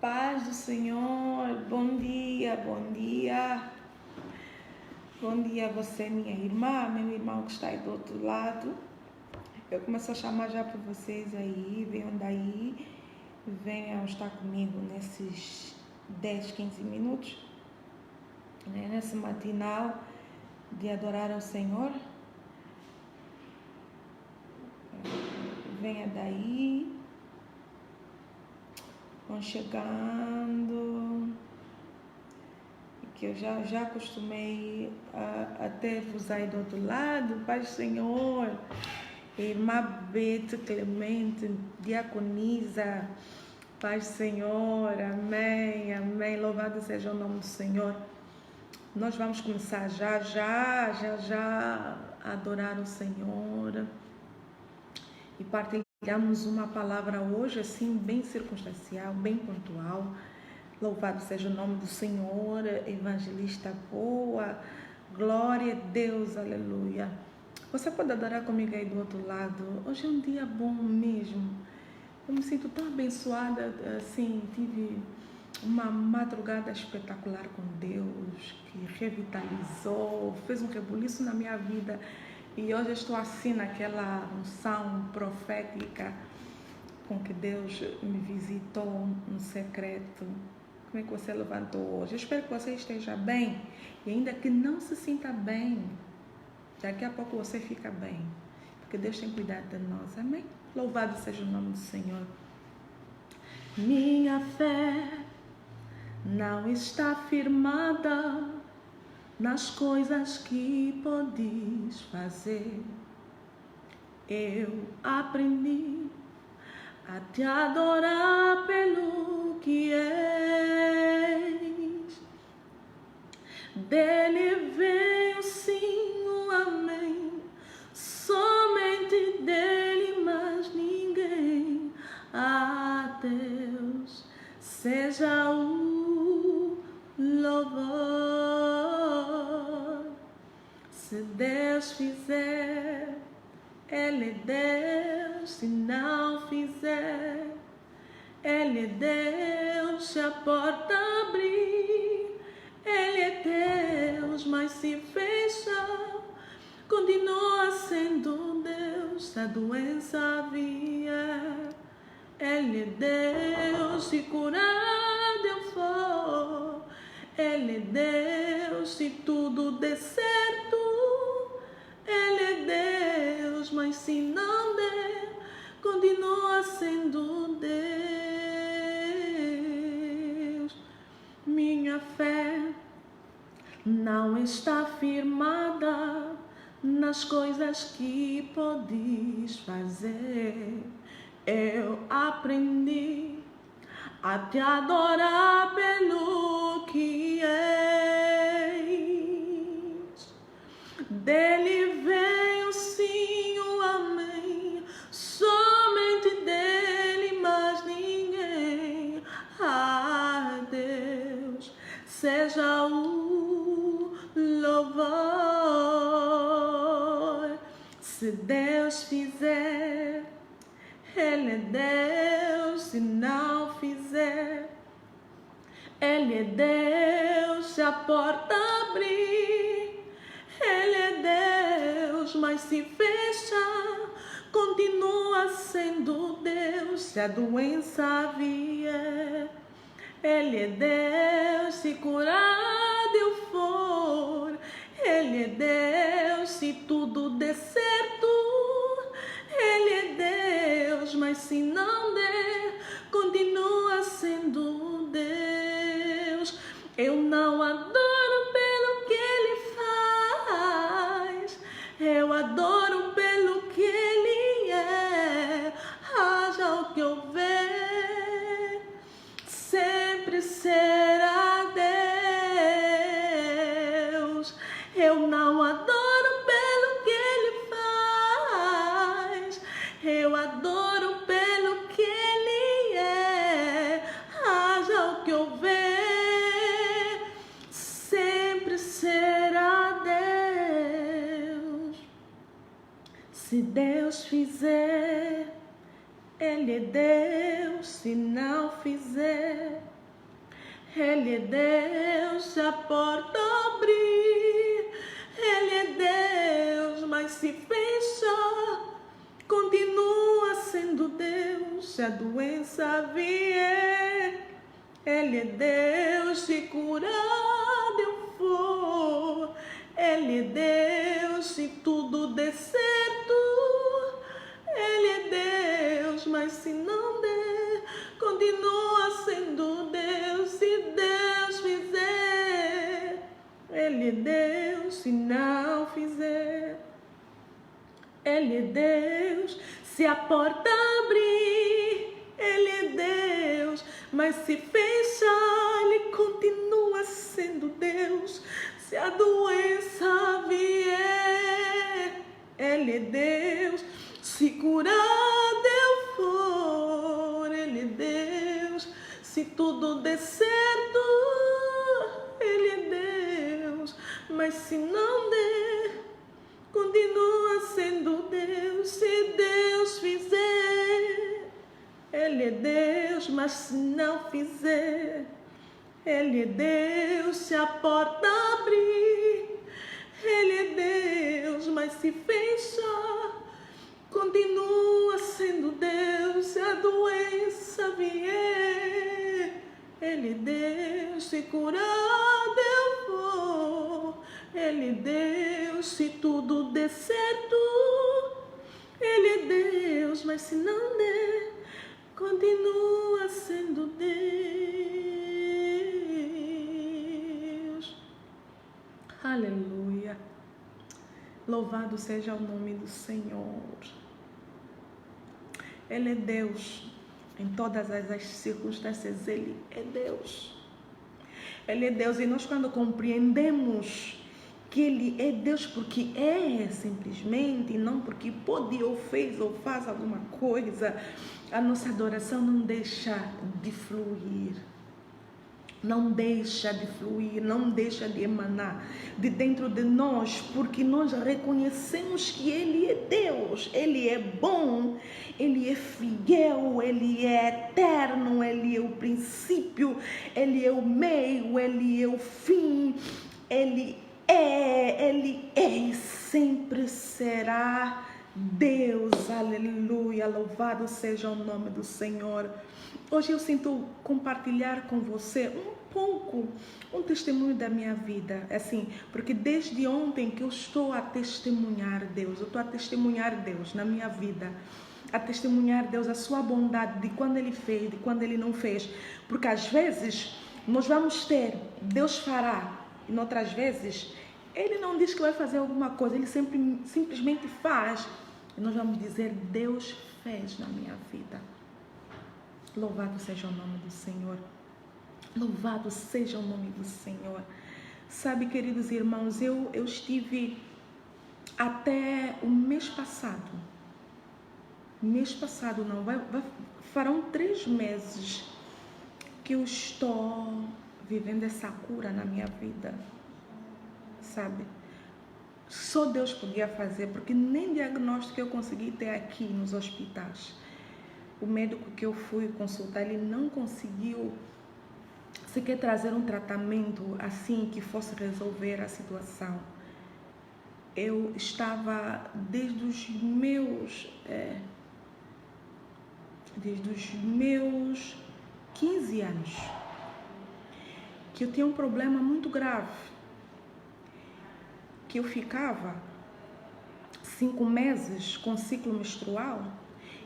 paz do Senhor, bom dia, bom dia. Bom dia a você, minha irmã, meu irmão que está aí do outro lado. Eu começo a chamar já para vocês aí, venham daí, venham estar comigo nesses 10, 15 minutos, né? Nesse matinal de adorar ao Senhor. Venha daí, vão chegando, que eu já acostumei a ter-vos aí do outro lado. Paz do Senhor, irmã Bete, Clemente, diaconisa, paz do Senhor, amém, amém, louvado seja o nome do Senhor. Nós vamos começar já a adorar o Senhor e partilhamos uma palavra hoje assim bem circunstancial, bem pontual. Louvado seja o nome do Senhor, evangelista boa, glória a Deus, aleluia. Você pode adorar comigo aí do outro lado. Hoje é um dia bom mesmo. Eu me sinto tão abençoada, assim, tive uma madrugada espetacular com Deus, que revitalizou, fez um rebuliço na minha vida. E hoje eu estou assim naquela unção profética com que Deus me visitou no secreto. Como é que você levantou hoje? Eu espero que você esteja bem. E ainda que não se sinta bem, daqui a pouco você fica bem. Porque Deus tem cuidado de nós. Amém? Louvado seja o nome do Senhor. Minha fé não está firmada nas coisas que podes fazer. Eu aprendi a te adorar pelo que és. Dele veio sim o amém, somente dele, mais ninguém. A Deus seja o louvor. Se Deus fizer, Ele é Deus. Se não fizer, Ele é Deus. Se a porta abrir, Ele é Deus. Mas se fechar, continua sendo Deus. Se a doença vier, Ele é Deus. Se curado eu for, Ele é Deus. Se tudo der certo, Ele é Deus. Mas se não der, continua sendo Deus. Minha fé não está firmada nas coisas que podes fazer. Eu aprendi a te adorar pelo que és. Dele veio sim o amém, somente dele, mais ninguém. A Deus seja o louvor. Se Deus fizer, Ele é Deus. Se não fizer, Ele é Deus. Se a porta abrir, Ele é Deus. Mas se fechar, continua sendo Deus. Se a doença vier, Ele é Deus. Se curado eu for, Ele é Deus. Se tudo der certo, Ele é Deus. Mas se não der, continua sendo Deus. Eu não adoro pelo que Ele faz, eu adoro pelo que Ele é. Haja o que houver, sempre será Deus. Eu não adoro pelo que Ele faz, eu adoro pelo que Ele é. Haja o que houver, sempre será Deus. Se Deus fizer, Ele é Deus. Se não fizer, Ele é Deus, se a porta abrir. Ele é Deus, mas se fecha, continua sendo Deus. Se a doença vier, Ele é Deus, se curar eu for. Ele é Deus, se tudo der certo. Ele é Deus, mas se não der, continua sendo Deus. Se Deus fizer, Ele é Deus. Se não fizer, Ele é Deus. Se a porta abrir, Ele é Deus, mas se fechar, Ele continua sendo Deus. Se a doença vier, Ele é Deus. Se curado eu for, Ele é Deus. Se tudo der certo, Ele é Deus. Mas se não der, continua sendo Deus. Se Deus fizer, Ele é Deus. Mas se não fizer, Ele é Deus. Se a porta abrir, Ele é Deus. Mas se fechar, continua sendo Deus. Se a doença vier, Ele é Deus. Se curado eu for, Ele é Deus. Se tudo der certo, Ele é Deus. Mas se não der, continua sendo Deus. Aleluia. Louvado seja o nome do Senhor. Ele é Deus. Em todas as circunstâncias, Ele é Deus. Ele é Deus. E nós, quando compreendemos que Ele é Deus porque é simplesmente, e não porque pode ou fez ou faz alguma coisa, a nossa adoração não deixa de fluir. Não deixa de fluir, não deixa de emanar de dentro de nós, porque nós reconhecemos que Ele é Deus, Ele é bom, Ele é fiel, Ele é eterno, Ele é o princípio, Ele é o meio, Ele é o fim, Ele e sempre será Deus. Aleluia, louvado seja o nome do Senhor. Hoje eu sinto compartilhar com você um testemunho da minha vida, assim, porque desde ontem que eu estou a testemunhar Deus, eu estou a testemunhar Deus na minha vida, a testemunhar Deus, a sua bondade, de quando Ele fez, de quando Ele não fez, porque às vezes nós vamos ter, Deus fará, e outras vezes Ele não diz que vai fazer alguma coisa, Ele simplesmente faz, e nós vamos dizer, Deus fez na minha vida. Louvado seja o nome do Senhor. Louvado seja o nome do Senhor. Sabe, queridos irmãos, eu estive até o mês passado. Farão 3 meses que eu estou vivendo essa cura na minha vida. Sabe? Só Deus podia fazer, porque nem diagnóstico eu consegui ter aqui nos hospitais. O médico que eu fui consultar, ele não conseguiu sequer trazer um tratamento assim que fosse resolver a situação. Eu estava desde os meus 15 anos que eu tinha um problema muito grave, que eu ficava 5 meses com ciclo menstrual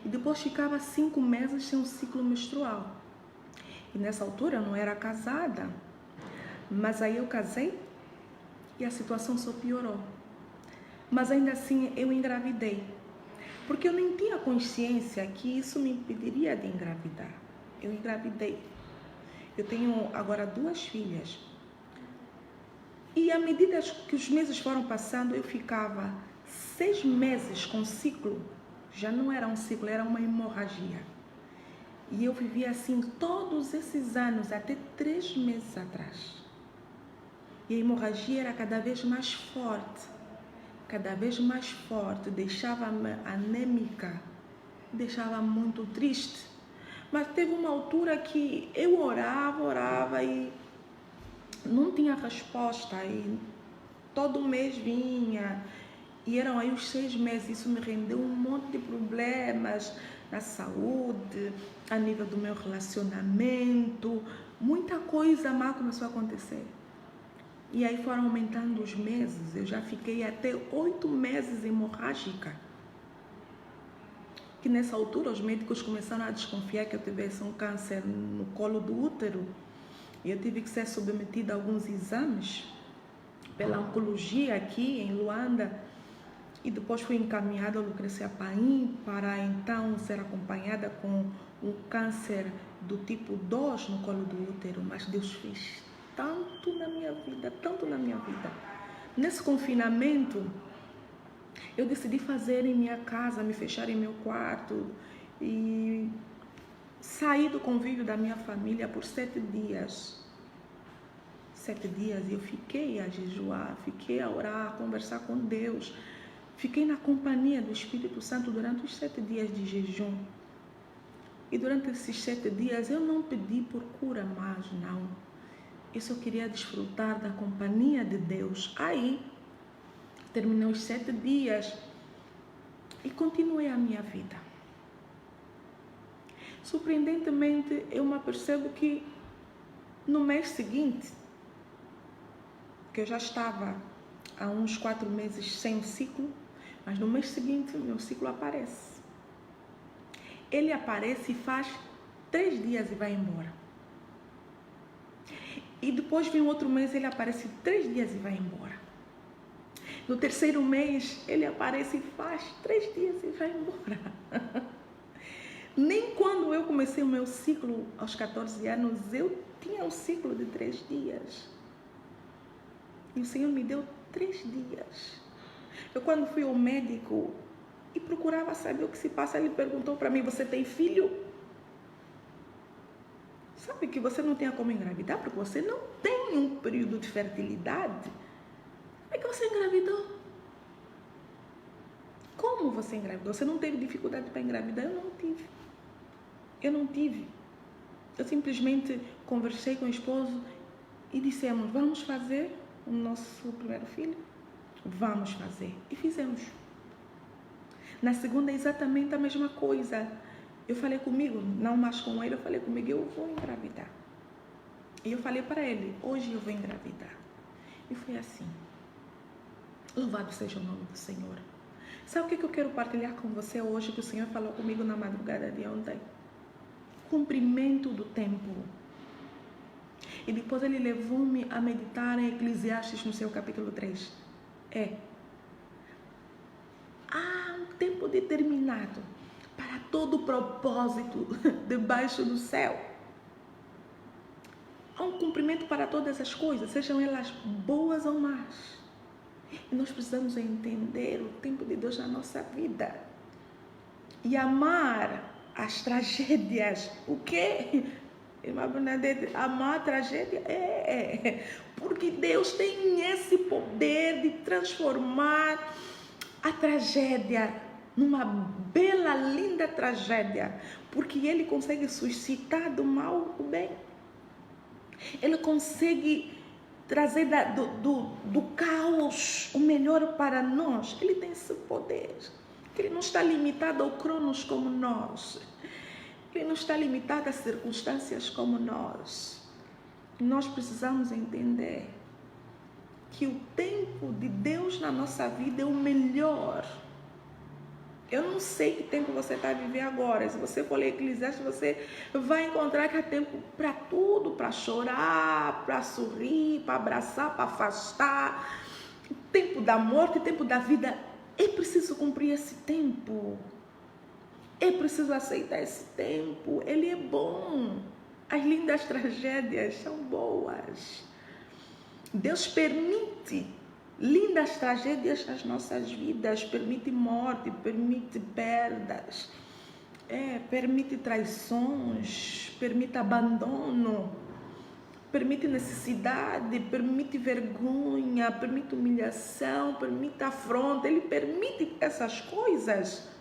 e depois ficava 5 meses sem um ciclo menstrual. E nessa altura eu não era casada, mas aí eu casei e a situação só piorou. Mas ainda assim eu engravidei, porque eu nem tinha consciência que isso me impediria de engravidar. Eu engravidei. Eu tenho agora 2 filhas. E à medida que os meses foram passando, eu ficava 6 meses com ciclo. Já não era um ciclo, era uma hemorragia. E eu vivia assim todos esses anos, até 3 meses atrás. E a hemorragia era cada vez mais forte, deixava-me anêmica, deixava muito triste, Mas teve uma altura que eu orava e não tinha resposta. E todo mês vinha. E eram aí os 6 meses. Isso me rendeu um monte de problemas na saúde, a nível do meu relacionamento. Muita coisa má começou a acontecer. E aí foram aumentando os meses. Eu já fiquei até 8 meses hemorrágica. Que nessa altura os médicos começaram a desconfiar que eu tivesse um câncer no colo do útero. E eu tive que ser submetida a alguns exames pela oncologia aqui em Luanda. E depois fui encaminhada ao Lucrecia Paim para então ser acompanhada com um câncer do tipo 2 no colo do útero. Mas Deus fez tanto na minha vida, tanto na minha vida. Nesse confinamento, eu decidi fazer em minha casa, me fechar em meu quarto e sair do convívio da minha família por 7 dias. 7 dias eu fiquei a jejuar, fiquei a orar, a conversar com Deus. Fiquei na companhia do Espírito Santo durante os 7 dias de jejum. E durante esses 7 dias eu não pedi por cura mais, não. Eu só queria desfrutar da companhia de Deus. Aí, terminei os 7 dias e continuei a minha vida. Surpreendentemente, eu me percebo que no mês seguinte, que eu já estava há uns 4 meses sem o ciclo, mas no mês seguinte, meu ciclo aparece. Ele aparece e faz 3 dias e vai embora. E depois vem outro mês, ele aparece 3 dias e vai embora. No terceiro mês, ele aparece e faz 3 dias e vai embora. Nem quando eu comecei o meu ciclo aos 14 anos, eu tinha um ciclo de 3 dias. E o Senhor me deu 3 dias. Eu quando fui ao médico e procurava saber o que se passa, ele perguntou para mim, você tem filho? Sabe que você não tem como engravidar porque você não tem um período de fertilidade? Como é que você engravidou? Como você engravidou? Você não teve dificuldade para engravidar? Eu não tive. Eu simplesmente conversei com o esposo e dissemos, vamos fazer o nosso primeiro filho? Vamos fazer. E fizemos. Na segunda, exatamente a mesma coisa. Eu falei comigo, não mais com ele, eu falei comigo, eu vou engravidar. E eu falei para ele, hoje eu vou engravidar. E foi assim. Louvado seja o nome do Senhor. Sabe o que eu quero partilhar com você hoje, que o Senhor falou comigo na madrugada de ontem? Cumprimento do tempo. E depois ele levou-me a meditar em Eclesiastes no seu capítulo 3. Há um tempo determinado para todo propósito debaixo do céu. Há um cumprimento para todas as coisas, sejam elas boas ou más. E nós precisamos entender o tempo de Deus na nossa vida. E amar as tragédias. O quê? Irmã Bernadette, amar a tragédia? Porque Deus tem esse poder de transformar a tragédia numa bela, linda tragédia. Porque Ele consegue suscitar do mal o bem. Ele consegue trazer do caos o melhor para nós. Ele tem esse poder. Ele não está limitado ao cronos como nós. Ele não está limitado a circunstâncias como nós. Nós precisamos entender que o tempo de Deus na nossa vida é o melhor. Eu não sei que tempo você está a viver agora. Se você for ler Eclesiastes, você vai encontrar que há tempo para tudo, para chorar, para sorrir, para abraçar, para afastar. O tempo da morte, o tempo da vida. É preciso cumprir esse tempo. É preciso aceitar esse tempo. Ele é bom. As lindas tragédias são boas. Deus permite lindas tragédias nas nossas vidas. Permite morte, permite perdas. Permite traições, permite abandono, permite necessidade, permite vergonha, permite humilhação, permite afronta. Ele permite essas coisas.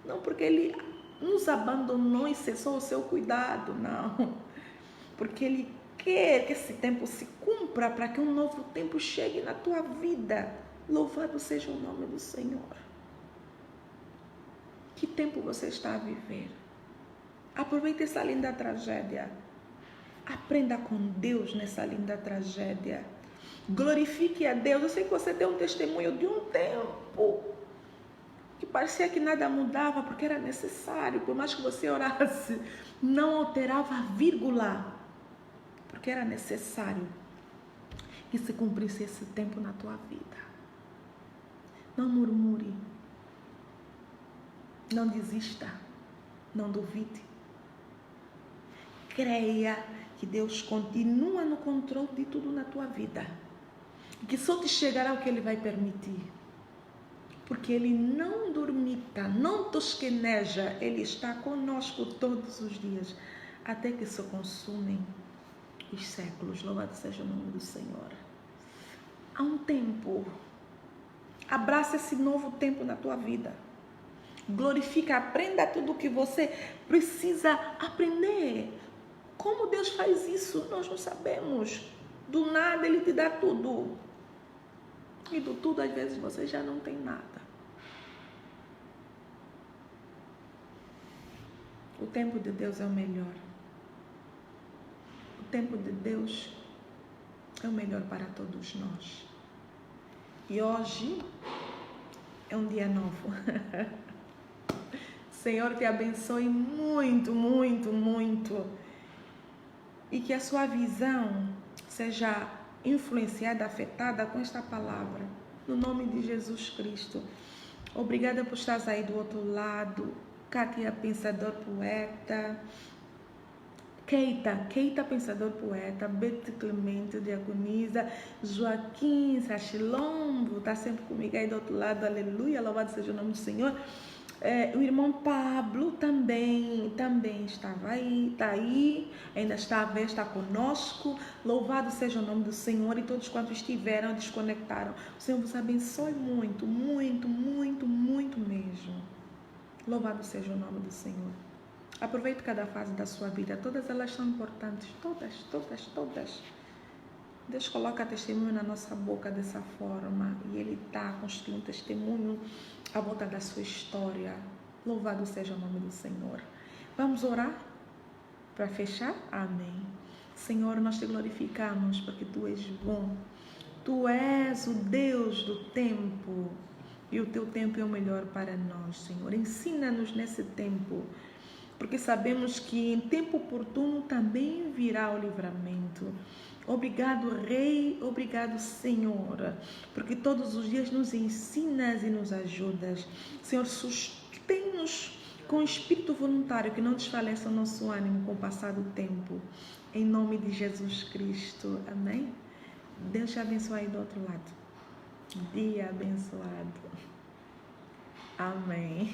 Não porque Ele nos abandonou e cessou o seu cuidado, não. Porque Ele quer que esse tempo se cumpra para que um novo tempo chegue na tua vida. Louvado seja o nome do Senhor. Que tempo você está a viver? Aproveite essa linda tragédia. Aprenda com Deus nessa linda tragédia. Glorifique a Deus. Eu sei que você tem um testemunho de um tempo que parecia que nada mudava porque era necessário. Por mais que você orasse, não alterava a vírgula, porque era necessário que se cumprisse esse tempo na tua vida. Não murmure. Não desista. Não duvide. Creia que Deus continua no controle de tudo na tua vida. E que só te chegará o que Ele vai permitir. Porque Ele não dormita, não tosqueneja. Ele está conosco todos os dias. Até que se consumem os séculos. Louvado seja o nome do Senhor. Há um tempo. Abraça esse novo tempo na tua vida. Glorifica, aprenda tudo o que você precisa aprender. Como Deus faz isso? Nós não sabemos. Do nada Ele te dá tudo. E do tudo, às vezes, você já não tem nada. O tempo de Deus é o melhor. O tempo de Deus é o melhor para todos nós. E hoje é um dia novo. Senhor, te abençoe muito, muito, muito. E que a sua visão seja influenciada, afetada com esta palavra. No nome de Jesus Cristo. Obrigada por estar aí do outro lado. Kátia, pensador poeta. Keita, pensador poeta. Bete Clemente, diaconisa. Joaquim Sachilombo, está sempre comigo aí do outro lado. Aleluia, louvado seja o nome do Senhor. O irmão Pablo também estava aí, está aí, ainda está a ver, está conosco. Louvado seja o nome do Senhor. E todos quantos estiveram, desconectaram. O Senhor vos abençoe muito, muito, muito, muito mesmo. Louvado seja o nome do Senhor. Aproveite cada fase da sua vida. Todas elas são importantes. Todas. Deus coloca testemunho na nossa boca dessa forma. E Ele está construindo um testemunho à volta da sua história. Louvado seja o nome do Senhor. Vamos orar para fechar? Amém. Senhor, nós te glorificamos porque Tu és bom. Tu és o Deus do tempo. E o Teu tempo é o melhor para nós, Senhor. Ensina-nos nesse tempo. Porque sabemos que em tempo oportuno também virá o livramento. Obrigado, Rei, obrigado, Senhor, porque todos os dias nos ensinas e nos ajudas. Senhor, sustém-nos com o espírito voluntário, que não desfaleça o nosso ânimo com o passar do tempo. Em nome de Jesus Cristo. Amém? Deus te abençoe aí do outro lado. Dia abençoado. Amém.